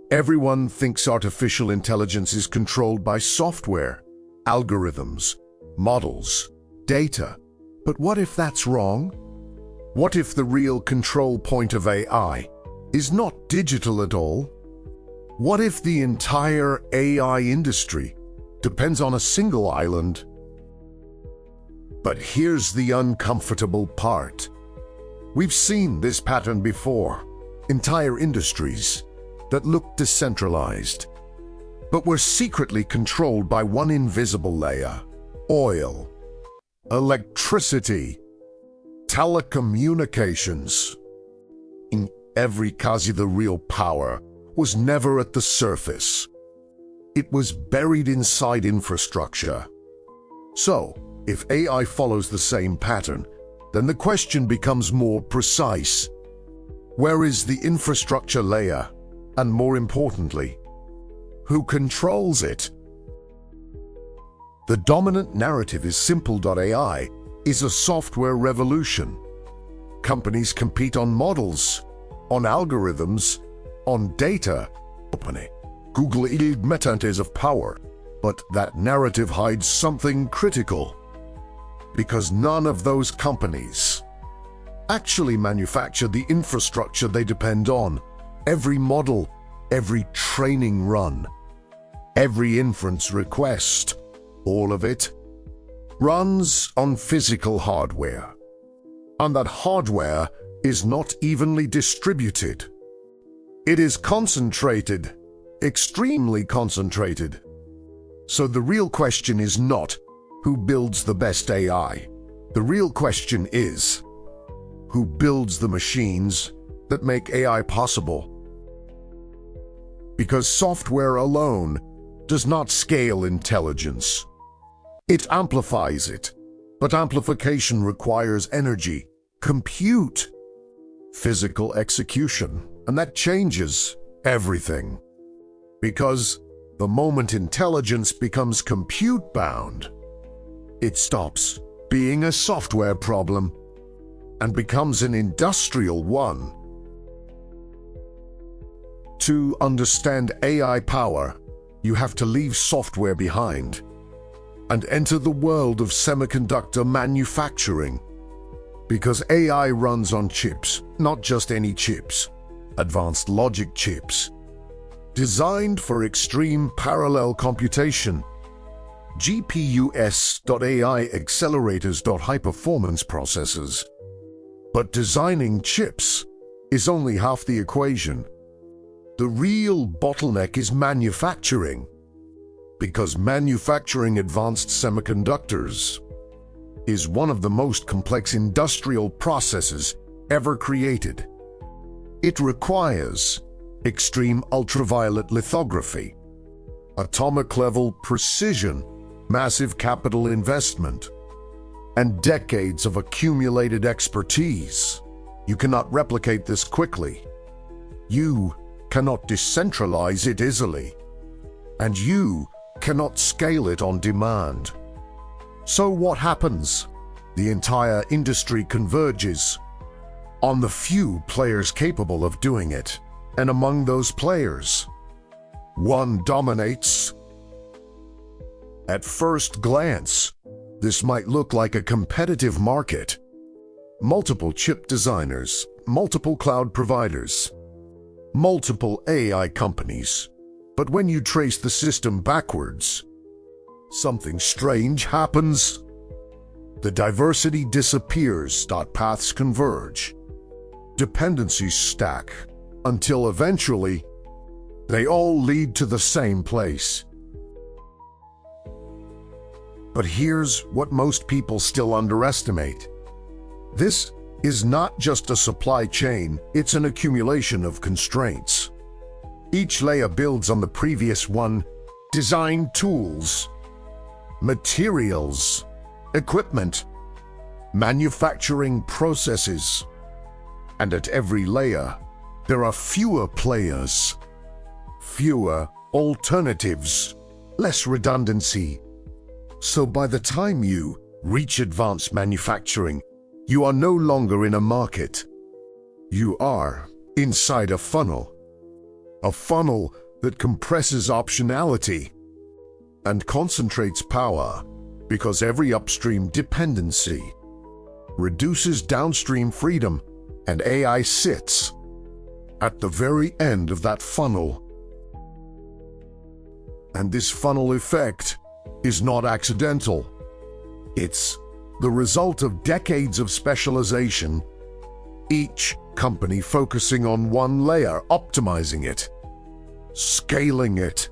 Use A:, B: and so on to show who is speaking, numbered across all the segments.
A: Everyone thinks artificial intelligence is controlled by software, algorithms, models, data. But what if that's wrong? What if the real control point of AI is not digital at all? What if the entire AI industry depends on a single island? But here's the uncomfortable part. We've seen this pattern before. Entire industries that look decentralized, but were secretly controlled by one invisible layer: oil, electricity, telecommunications. In every case, the real power was never at the surface. It was buried inside infrastructure. So, if AI follows the same pattern, then the question becomes more precise. Where is the infrastructure layer? And more importantly, who controls it? The dominant narrative is simple.ai is a software revolution. Companies compete on models, on algorithms, on data. Google is meters of power, but that narrative hides something critical. Because none of those companies actually manufacture the infrastructure they depend on. Every model, every training run, every inference request, all of it runs on physical hardware. And that hardware is not evenly distributed. It is concentrated, extremely concentrated. So the real question is not who builds the best AI. The real question is who builds the machines that make AI possible. Because software alone does not scale intelligence. It amplifies it, but amplification requires energy, compute, physical execution, and that changes everything. Because the moment intelligence becomes compute-bound, it stops being a software problem and becomes an industrial one. To understand AI power, you have to leave software behind and enter the world of semiconductor manufacturing. Because AI runs on chips, not just any chips, advanced logic chips, designed for extreme parallel computation. GPUs.ai accelerators. High-performance processors. But designing chips is only half the equation. The real bottleneck is manufacturing, because manufacturing advanced semiconductors is one of the most complex industrial processes ever created. It requires extreme ultraviolet lithography, atomic-level precision, massive capital investment, and decades of accumulated expertise. You cannot replicate this quickly. You cannot decentralize it easily. And you cannot scale it on demand. So what happens? The entire industry converges on the few players capable of doing it. And among those players, one dominates. At first glance, this might look like a competitive market. Multiple chip designers, multiple cloud providers, multiple AI companies. But when you trace the system backwards, something strange happens. The diversity disappears. Paths converge. Dependencies stack, until eventually, they all lead to the same place. But here's what most people still underestimate. This is not just a supply chain, it's an accumulation of constraints. Each layer builds on the previous one. Design tools, materials, equipment, manufacturing processes. And at every layer, there are fewer players, fewer alternatives, less redundancy. So by the time you reach advanced manufacturing, you are no longer in a market. You are inside a funnel. a funnel that compresses optionality and concentrates power, because every upstream dependency reduces downstream freedom, and AI sits at the very end of that funnel. And this funnel effect is not accidental. It's the result of decades of specialization, each company focusing on one layer, optimizing it, scaling it,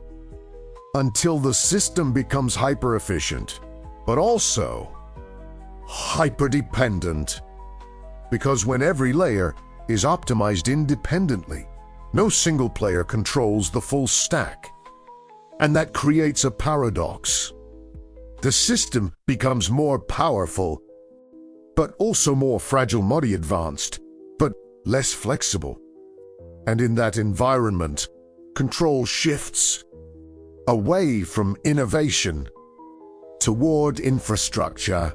A: until the system becomes hyper-efficient, but also hyper-dependent. Because when every layer is optimized independently, no single player controls the full stack. And that creates a paradox. The system becomes more powerful, but also more fragile, more advanced, but less flexible. And in that environment, control shifts away from innovation toward infrastructure.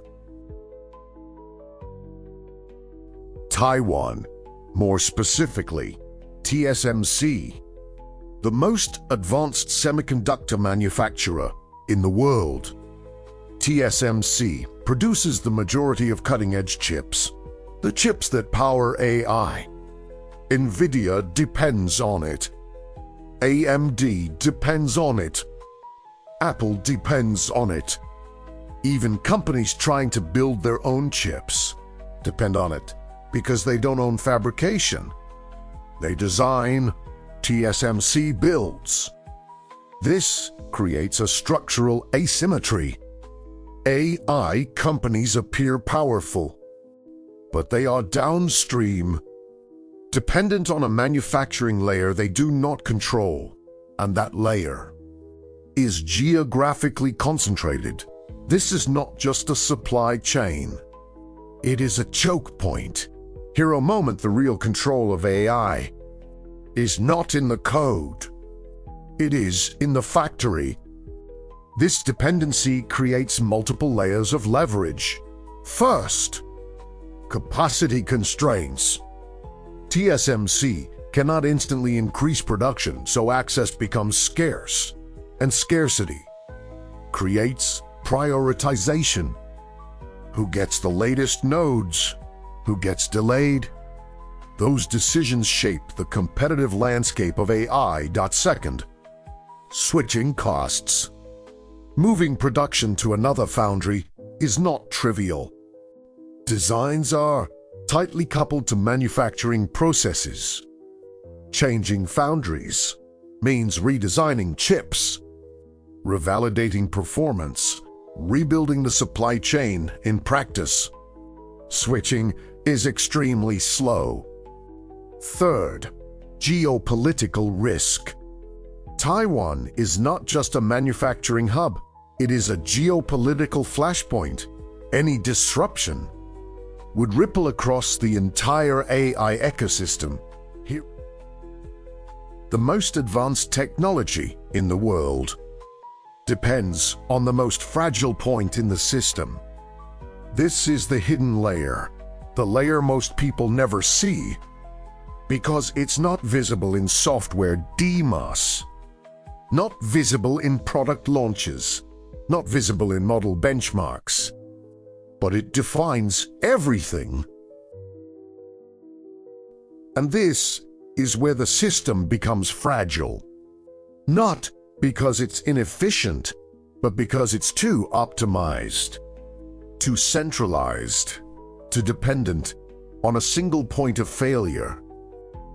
A: Taiwan, more specifically TSMC, the most advanced semiconductor manufacturer in the world. TSMC produces the majority of cutting-edge chips, the chips that power AI. NVIDIA depends on it. AMD depends on it. Apple depends on it. Even companies trying to build their own chips depend on it, because they don't own fabrication. They design, TSMC builds. This creates a structural asymmetry. AI companies appear powerful, but they are downstream, dependent on a manufacturing layer they do not control, and that layer is geographically concentrated. This is not just a supply chain. It is a choke point. Here a moment, the real control of AI is not in the code. It is in the factory. This dependency creates multiple layers of leverage. First, capacity constraints. TSMC cannot instantly increase production, so access becomes scarce, and scarcity creates prioritization. Who gets the latest nodes? Who gets delayed? Those decisions shape the competitive landscape of AI. Second, switching costs. Moving production to another foundry is not trivial. Designs are tightly coupled to manufacturing processes. Changing foundries means redesigning chips, revalidating performance, rebuilding the supply chain. In practice, switching is extremely slow. Third, geopolitical risk. Taiwan is not just a manufacturing hub, it is a geopolitical flashpoint. Any disruption would ripple across the entire AI ecosystem. Here, the most advanced technology in the world depends on the most fragile point in the system. This is the hidden layer, the layer most people never see, because it's not visible in software demos, not visible in product launches, not visible in model benchmarks, but it defines everything. And this is where the system becomes fragile. Not because it's inefficient, but because it's too optimized, too centralized, too dependent on a single point of failure.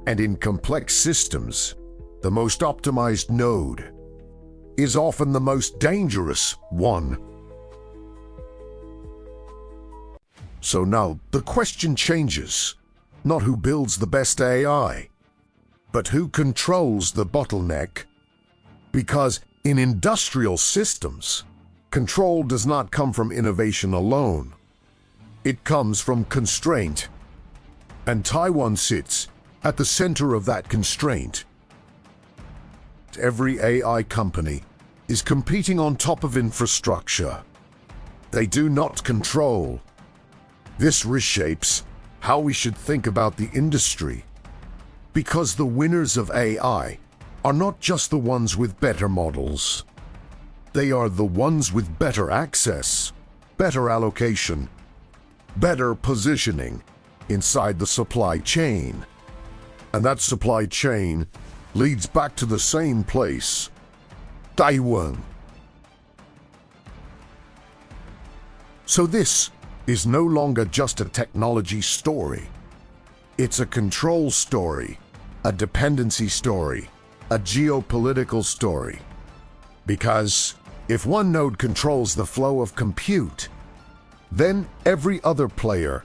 A: And in complex systems, the most optimized node is often the most dangerous one. So now the question changes, not who builds the best AI, but who controls the bottleneck. Because in industrial systems, control does not come from innovation alone. It comes from constraint. And Taiwan sits at the center of that constraint. Every AI company is competing on top of infrastructure they do not control. This reshapes how we should think about the industry, because the winners of AI are not just the ones with better models. They are the ones with better access, better allocation, better positioning inside the supply chain. And that supply chain leads back to the same place, Taiwan. So this is no longer just a technology story. It's a control story, a dependency story, a geopolitical story. Because if one node controls the flow of compute, then every other player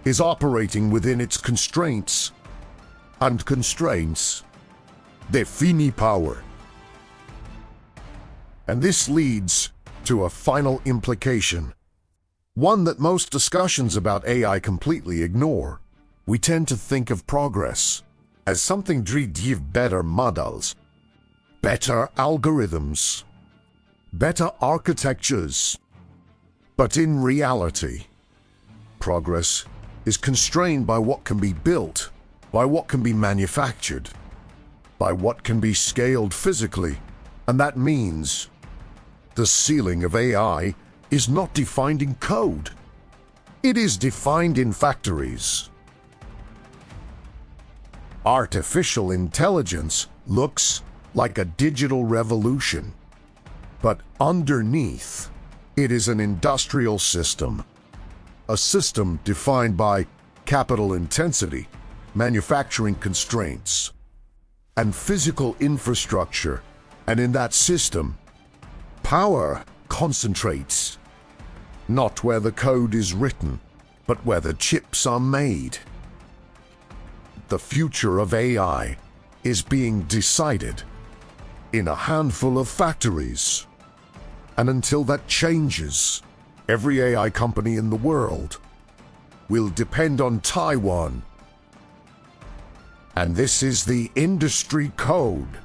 A: is operating within its constraints, and constraints define power. And this leads to a final implication, one that most discussions about AI completely ignore. We tend to think of progress as something drive better models, better algorithms, better architectures. But in reality, progress is constrained by what can be built, by what can be manufactured, by what can be scaled physically. And that means the ceiling of AI is not defined in code. It is defined in factories. Artificial intelligence looks like a digital revolution, but underneath, it is an industrial system. A system defined by capital intensity, manufacturing constraints, and physical infrastructure. And in that system, power concentrates, not where the code is written, but where the chips are made. The future of AI is being decided in a handful of factories. And until that changes, every AI company in the world will depend on Taiwan. And this is the industry code.